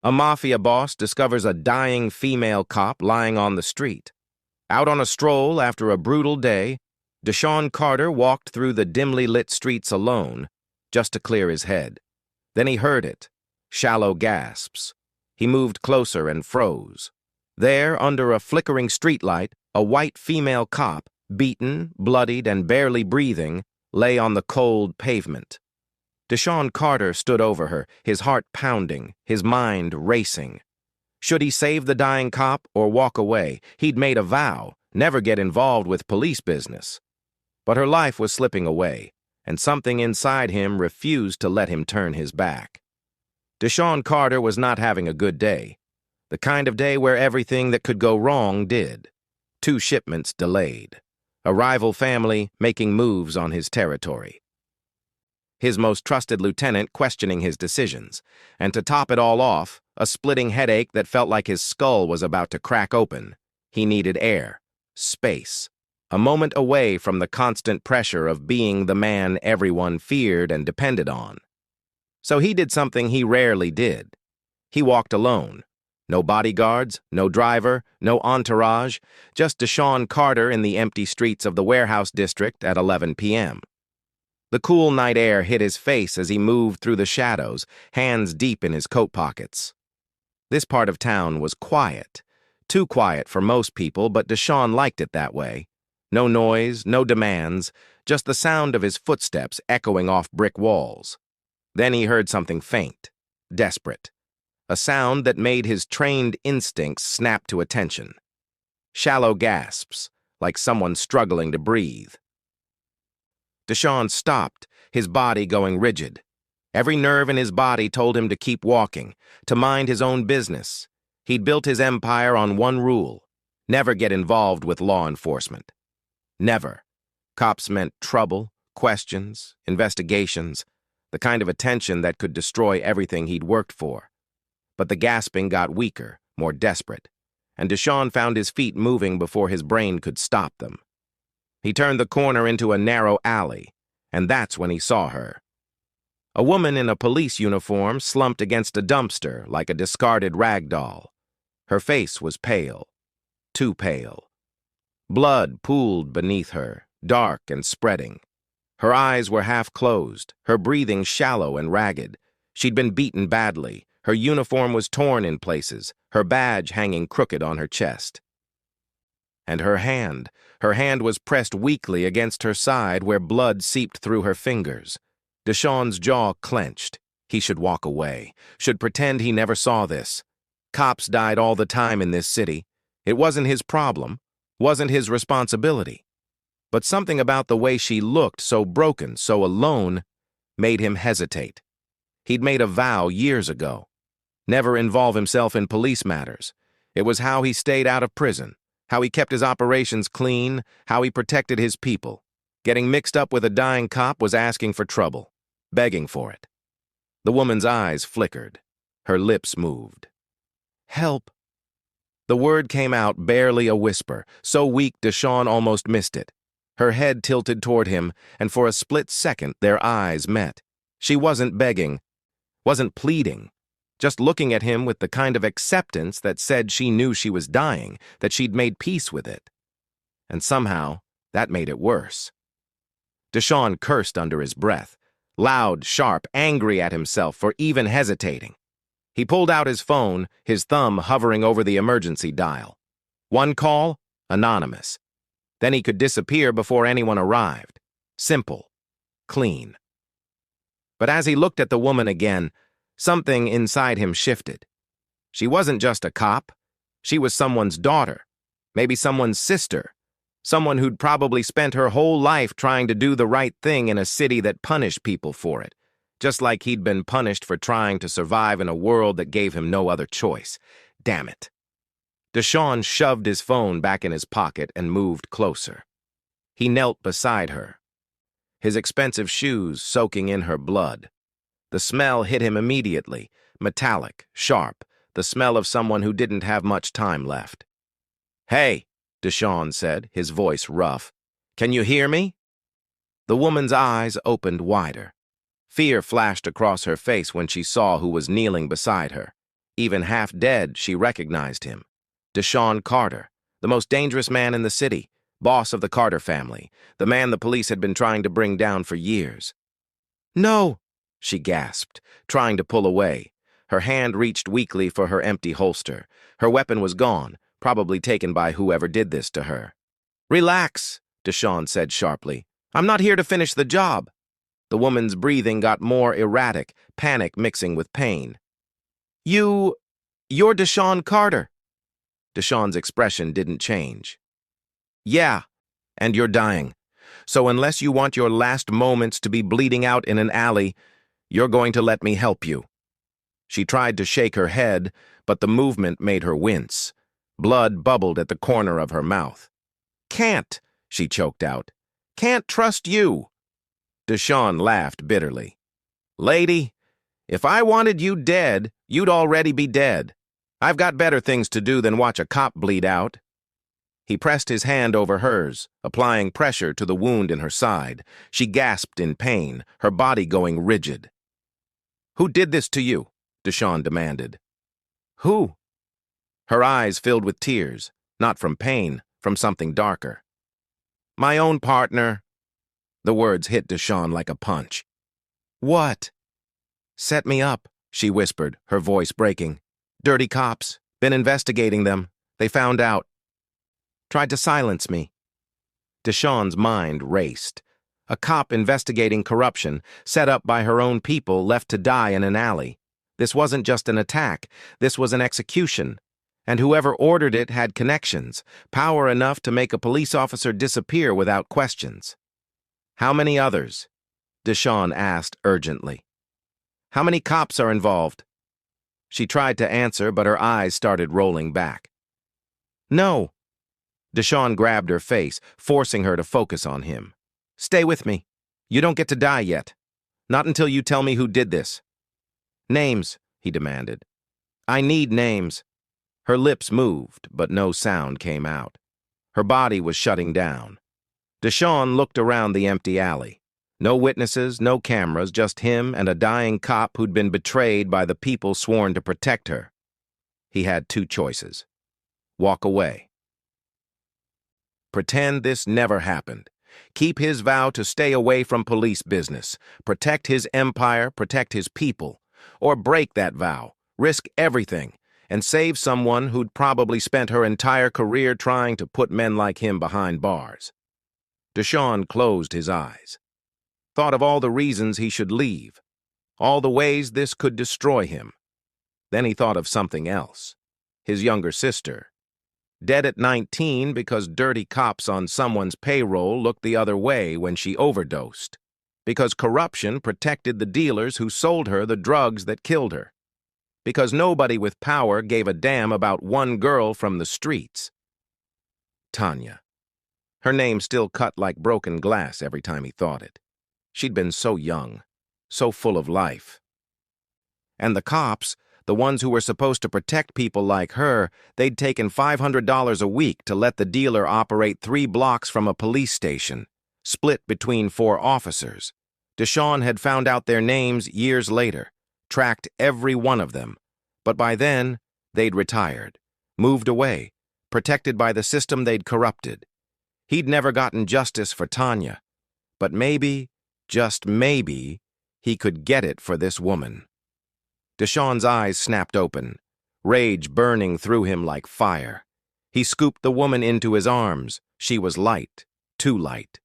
A mafia boss discovers a dying female cop lying on the street. Out on a stroll after a brutal day, Deshaun Carter walked through the dimly lit streets alone, just to clear his head. Then he heard it. Shallow gasps. He moved closer and froze. There, under a flickering streetlight, a white female cop, beaten, bloodied, and barely breathing, lay on the cold pavement. Deshaun Carter stood over her, his heart pounding, his mind racing. Should he save the dying cop or walk away? He'd made a vow, never get involved with police business. But her life was slipping away, and something inside him refused to let him turn his back. Deshaun Carter was not having a good day, the kind of day where everything that could go wrong did. 2 shipments delayed. A rival family making moves on his territory. His most trusted lieutenant questioning his decisions, and to top it all off, a splitting headache that felt like his skull was about to crack open. He needed air, space, a moment away from the constant pressure of being the man everyone feared and depended on. So he did something he rarely did. He walked alone. No bodyguards, no driver, no entourage, just Deshaun Carter in the empty streets of the warehouse district at 11 p.m. The cool night air hit his face as he moved through the shadows, hands deep in his coat pockets. This part of town was quiet. Too quiet for most people, but Deshaun liked it that way. No noise, no demands, just the sound of his footsteps echoing off brick walls. Then he heard something faint, desperate. A sound that made his trained instincts snap to attention. Shallow gasps, like someone struggling to breathe. Deshaun stopped, his body going rigid. Every nerve in his body told him to keep walking, to mind his own business. He'd built his empire on one rule: never get involved with law enforcement. Never. Cops meant trouble, questions, investigations, the kind of attention that could destroy everything he'd worked for. But the gasping got weaker, more desperate, and Deshaun found his feet moving before his brain could stop them. He turned the corner into a narrow alley, and that's when he saw her. A woman in a police uniform slumped against a dumpster like a discarded rag doll. Her face was pale, too pale. Blood pooled beneath her, dark and spreading. Her eyes were half closed, her breathing shallow and ragged. She'd been beaten badly. Her uniform was torn in places, her badge hanging crooked on her chest. And her hand was pressed weakly against her side where blood seeped through her fingers. Deshaun's jaw clenched. He should walk away, should pretend he never saw this. Cops died all the time in this city. It wasn't his problem, wasn't his responsibility. But something about the way she looked, so broken, so alone, made him hesitate. He'd made a vow years ago. Never involve himself in police matters. It was how he stayed out of prison, how he kept his operations clean, how he protected his people. Getting mixed up with a dying cop was asking for trouble, begging for it. The woman's eyes flickered. Her lips moved. "Help." The word came out barely a whisper, so weak Deshaun almost missed it. Her head tilted toward him, and for a split second their eyes met. She wasn't begging, wasn't pleading, just looking at him with the kind of acceptance that said she knew she was dying, that she'd made peace with it. And somehow, that made it worse. Deshaun cursed under his breath, loud, sharp, angry at himself for even hesitating. He pulled out his phone, his thumb hovering over the emergency dial. One call, anonymous. Then he could disappear before anyone arrived. Simple. Clean. But as he looked at the woman again, something inside him shifted. She wasn't just a cop. She was someone's daughter, maybe someone's sister, someone who'd probably spent her whole life trying to do the right thing in a city that punished people for it, just like he'd been punished for trying to survive in a world that gave him no other choice. Damn it. Deshaun shoved his phone back in his pocket and moved closer. He knelt beside her, his expensive shoes soaking in her blood. The smell hit him immediately, metallic, sharp, the smell of someone who didn't have much time left. "Hey," Deshaun said, his voice rough. "Can you hear me?" The woman's eyes opened wider. Fear flashed across her face when she saw who was kneeling beside her. Even half dead, she recognized him. Deshaun Carter, the most dangerous man in the city, boss of the Carter family, the man the police had been trying to bring down for years. "No!" she gasped, trying to pull away. Her hand reached weakly for her empty holster. Her weapon was gone, probably taken by whoever did this to her. "Relax," Deshaun said sharply. "I'm not here to finish the job." The woman's breathing got more erratic, panic mixing with pain. You're Deshaun Carter." Deshaun's expression didn't change. "Yeah, and you're dying. So unless you want your last moments to be bleeding out in an alley, you're going to let me help you." She tried to shake her head, but the movement made her wince. Blood bubbled at the corner of her mouth. "Can't," she choked out. "Can't trust you." Deshaun laughed bitterly. "Lady, if I wanted you dead, you'd already be dead. I've got better things to do than watch a cop bleed out." He pressed his hand over hers, applying pressure to the wound in her side. She gasped in pain, her body going rigid. "Who did this to you?" Deshaun demanded. "Who?" Her eyes filled with tears, not from pain, from something darker. "My own partner." The words hit Deshaun like a punch. "What?" "Set me up," she whispered, her voice breaking. "Dirty cops. Been investigating them. They found out. Tried to silence me." Deshaun's mind raced. A cop investigating corruption, set up by her own people, left to die in an alley. This wasn't just an attack. This was an execution. And whoever ordered it had connections, power enough to make a police officer disappear without questions. "How many others?" Deshaun asked urgently. "How many cops are involved?" She tried to answer, but her eyes started rolling back. "No." Deshaun grabbed her face, forcing her to focus on him. "Stay with me. You don't get to die yet. Not until you tell me who did this." "Names," he demanded. "I need names." Her lips moved, but no sound came out. Her body was shutting down. Deshaun looked around the empty alley. No witnesses, no cameras, just him and a dying cop who'd been betrayed by the people sworn to protect her. He had two choices. Walk away. Pretend this never happened. Keep his vow to stay away from police business. Protect his empire, protect his people. Or break that vow, risk everything, and save someone who'd probably spent her entire career trying to put men like him behind bars. Deshaun closed his eyes. Thought of all the reasons he should leave, all the ways this could destroy him. Then he thought of something else. His younger sister. Dead at 19 because dirty cops on someone's payroll looked the other way when she overdosed. Because corruption protected the dealers who sold her the drugs that killed her. Because nobody with power gave a damn about one girl from the streets. Tanya. Her name still cut like broken glass every time he thought it. She'd been so young, so full of life. And the cops, the ones who were supposed to protect people like her, they'd taken $500 a week to let the dealer operate 3 blocks from a police station, split between 4 officers. Deshaun had found out their names years later, tracked every one of them, but by then, they'd retired, moved away, protected by the system they'd corrupted. He'd never gotten justice for Tanya, but maybe, just maybe, he could get it for this woman. Deshaun's eyes snapped open, rage burning through him like fire. He scooped the woman into his arms. She was light, too light.